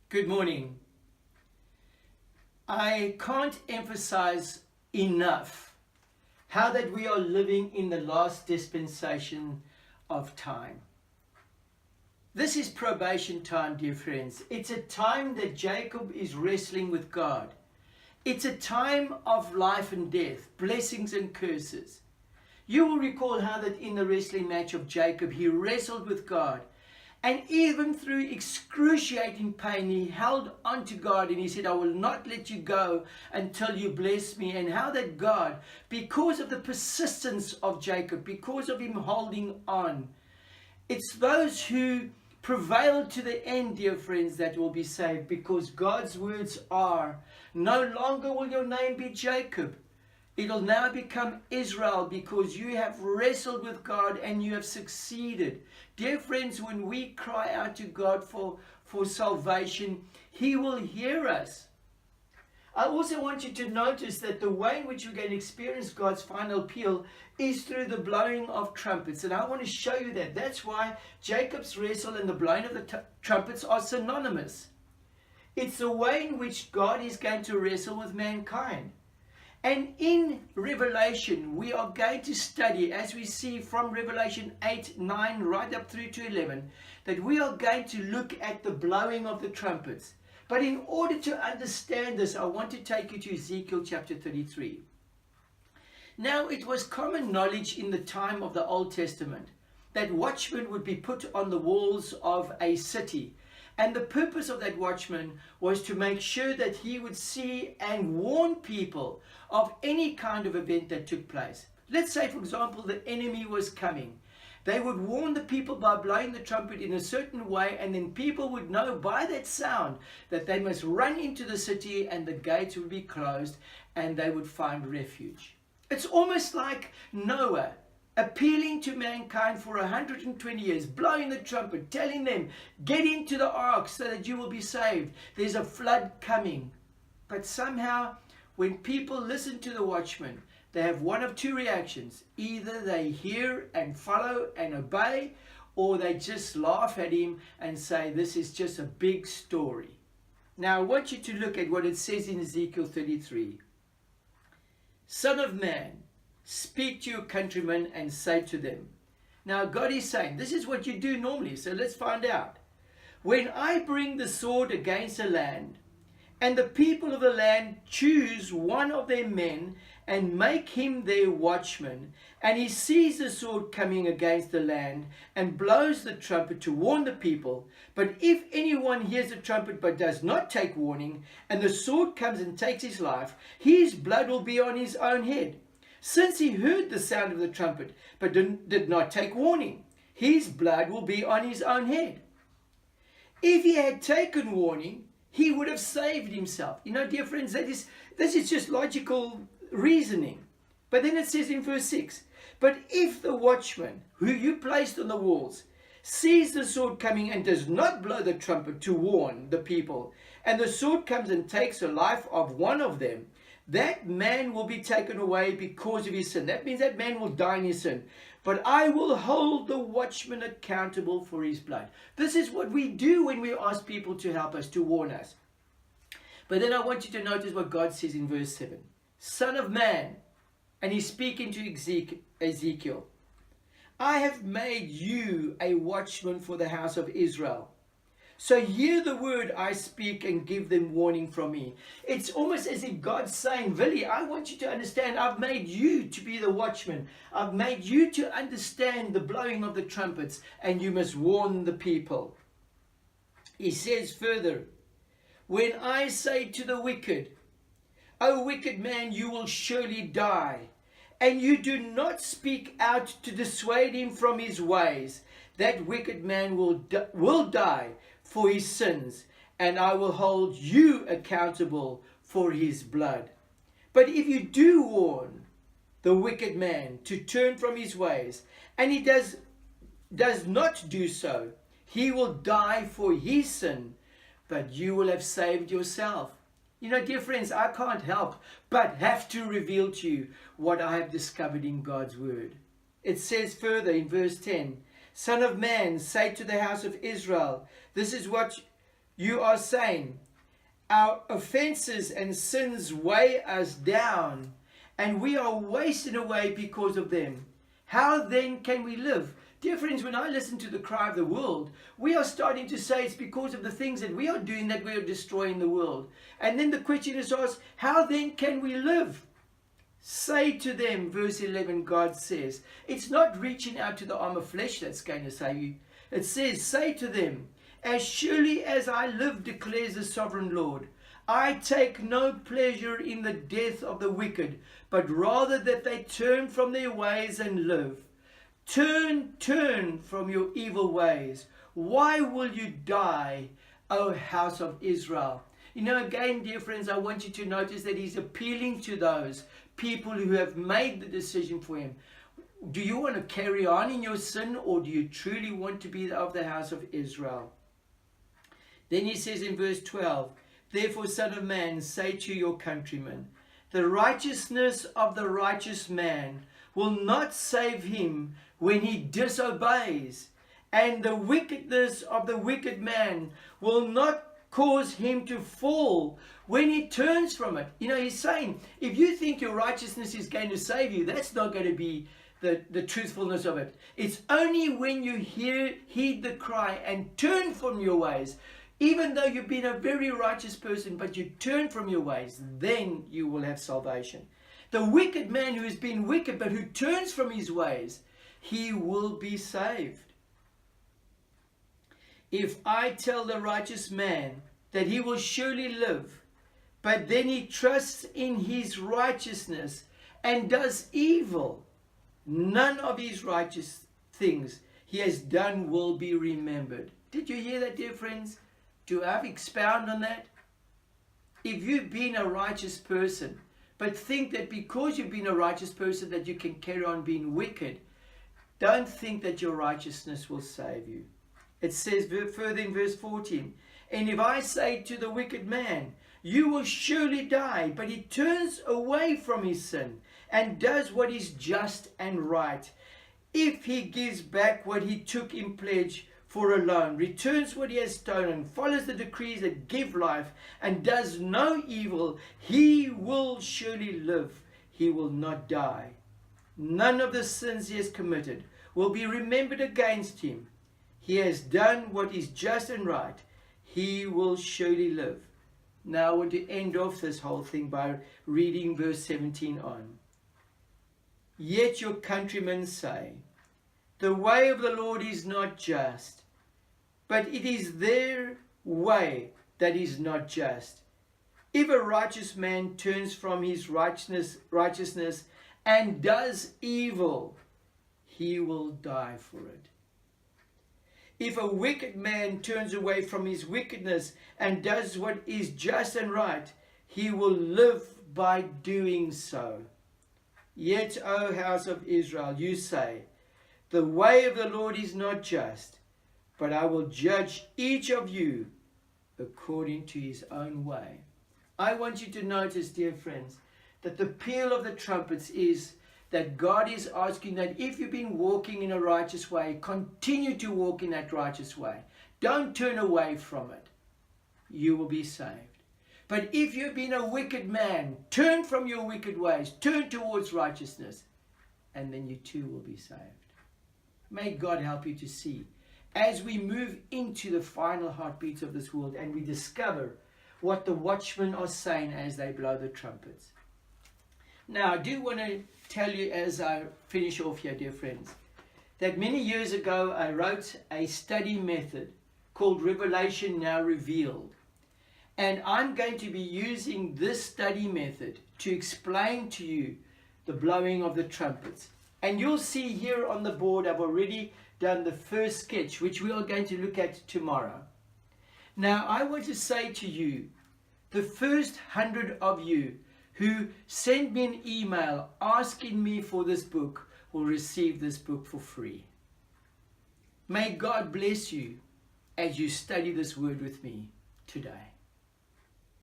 Good morning. I can't emphasize enough how that we are living in the last dispensation of time. This is probation time, dear friends. It's a time that Jacob is wrestling with God. It's a time of life and death, blessings and curses. You will recall how that in the wrestling match of Jacob, he wrestled with God. And even through excruciating pain, he held on to God and he said, I will not let you go until you bless me. And how that God, because of the persistence of Jacob, because of him holding on, it's those who prevail to the end, dear friends, that will be saved, because God's words are, no longer will your name be Jacob. It'll now become Israel, because you have wrestled with God and you have succeeded. Dear friends, when we cry out to God for salvation, He will hear us. I also want you to notice that the way in which we're going to experience God's final appeal is through the blowing of trumpets. And I want to show you that. That's why Jacob's wrestle and the blowing of the trumpets are synonymous. It's the way in which God is going to wrestle with mankind. And in Revelation, we are going to study, as we see from Revelation 8, 9, right up through to 11, that we are going to look at the blowing of the trumpets. But in order to understand this, I want to take you to Ezekiel chapter 33. Now, it was common knowledge in the time of the Old Testament that watchmen would be put on the walls of a city. And the purpose of that watchman was to make sure that he would see and warn people of any kind of event that took place. Let's say, for example, the enemy was coming. They would warn the people by blowing the trumpet in a certain way, and then people would know by that sound that they must run into the city and the gates would be closed and they would find refuge. It's almost like Noah appealing to mankind for 120 years, blowing the trumpet, telling them, get into the ark so that you will be saved. There's a flood coming. But somehow, when people listen to the watchman, they have one of two reactions. Either they hear and follow and obey, or they just laugh at him and say, this is just a big story. Now, I want you to look at what it says in Ezekiel 33. Son of man, speak to your countrymen and say to them. Now God is saying, this is what you do normally, so let's find out. When I bring the sword against a land, and the people of the land choose one of their men and make him their watchman, and he sees the sword coming against the land and blows the trumpet to warn the people, but if anyone hears the trumpet but does not take warning, and the sword comes and takes his life, his blood will be on his own head. Since he heard the sound of the trumpet, but did not take warning, his blood will be on his own head. If he had taken warning, he would have saved himself. You know, dear friends, this is just logical reasoning. But then it says in verse 6, but if the watchman who you placed on the walls sees the sword coming and does not blow the trumpet to warn the people, and the sword comes and takes the life of one of them, that man will be taken away because of his sin. That means that man will die in his sin. But I will hold the watchman accountable for his blood. This is what we do when we ask people to help us, to warn us. But then I want you to notice what God says in verse 7. Son of man, and he's speaking to Ezekiel, I have made you a watchman for the house of Israel. So hear the word I speak and give them warning from me. It's almost as if God's saying, Willie, I want you to understand, I've made you to be the watchman. I've made you to understand the blowing of the trumpets, and you must warn the people. He says further, when I say to the wicked, O wicked man, you will surely die, and you do not speak out to dissuade him from his ways, that wicked man will die for his sins, and I will hold you accountable for his blood. But if you do warn the wicked man to turn from his ways, and he does not do so, he will die for his sin, but you will have saved yourself. You know, dear friends, I can't help but have to reveal to you what I have discovered in God's word. It says further in verse 10, Son of man, say to the house of Israel, this is what You are saying, our offenses and sins weigh us down, and we are wasted away because of them. How then can we live? Dear friends, when I listen to the cry of the world, we are starting to say it's because of the things that we are doing that we are destroying the world. And then the question is asked, how then can we live? Say to them, verse 11, God says, it's not reaching out to the arm of flesh that's going to save you. It says, say to them, as surely as I live, declares the sovereign Lord, I take no pleasure in the death of the wicked, but rather that they turn from their ways and live. Turn from your evil ways. Why will you die, O house of Israel? You know, again, dear friends, I want you to notice that he's appealing to those people who have made the decision for him. Do you want to carry on in your sin, or do you truly want to be of the house of Israel? Then he says in verse 12, therefore, son of man, say to your countrymen, the righteousness of the righteous man will not save him when he disobeys, and the wickedness of the wicked man will not cause him to fall when he turns from it. You know, he's saying, if you think your righteousness is going to save you, that's not going to be the truthfulness of it. It's only when you heed the cry and turn from your ways, even though you've been a very righteous person, but you turn from your ways, then you will have salvation. The wicked man who has been wicked, but who turns from his ways, he will be saved. If I tell the righteous man that he will surely live, but then he trusts in his righteousness and does evil, none of his righteous things he has done will be remembered. Did you hear that, dear friends? Do I expound on that? If you've been a righteous person, but think that because you've been a righteous person that you can carry on being wicked, don't think that your righteousness will save you. It says further in verse 14, and if I say to the wicked man, you will surely die, but he turns away from his sin and does what is just and right, if he gives back what he took in pledge for a loan, returns what he has stolen, follows the decrees that give life, and does no evil, he will surely live, he will not die. None of the sins he has committed will be remembered against him. He has done what is just and right, he will surely live. Now I want to end off this whole thing by reading verse 17 on. Yet your countrymen say, the way of the Lord is not just, but it is their way that is not just. If a righteous man turns from his righteousness and does evil, he will die for it. If a wicked man turns away from his wickedness and does what is just and right, he will live by doing so. Yet, O house of Israel, you say, the way of the Lord is not just, but I will judge each of you according to his own way. I want you to notice, dear friends, that the peal of the trumpets is that God is asking that if you've been walking in a righteous way, continue to walk in that righteous way. Don't turn away from it. You will be saved. But if you've been a wicked man, turn from your wicked ways, turn towards righteousness, and then you too will be saved. May God help you to see as we move into the final heartbeats of this world and we discover what the watchmen are saying as they blow the trumpets. Now, I do want to tell you as I finish off here, dear friends, that many years ago I wrote a study method called Revelation Now Revealed. And I'm going to be using this study method to explain to you the blowing of the trumpets. And you'll see here on the board, I've already done the first sketch, which we are going to look at tomorrow. Now, I want to say to you, the first 100 of you who send me an email asking me for this book will receive this book for free. May God bless you as you study this word with me today.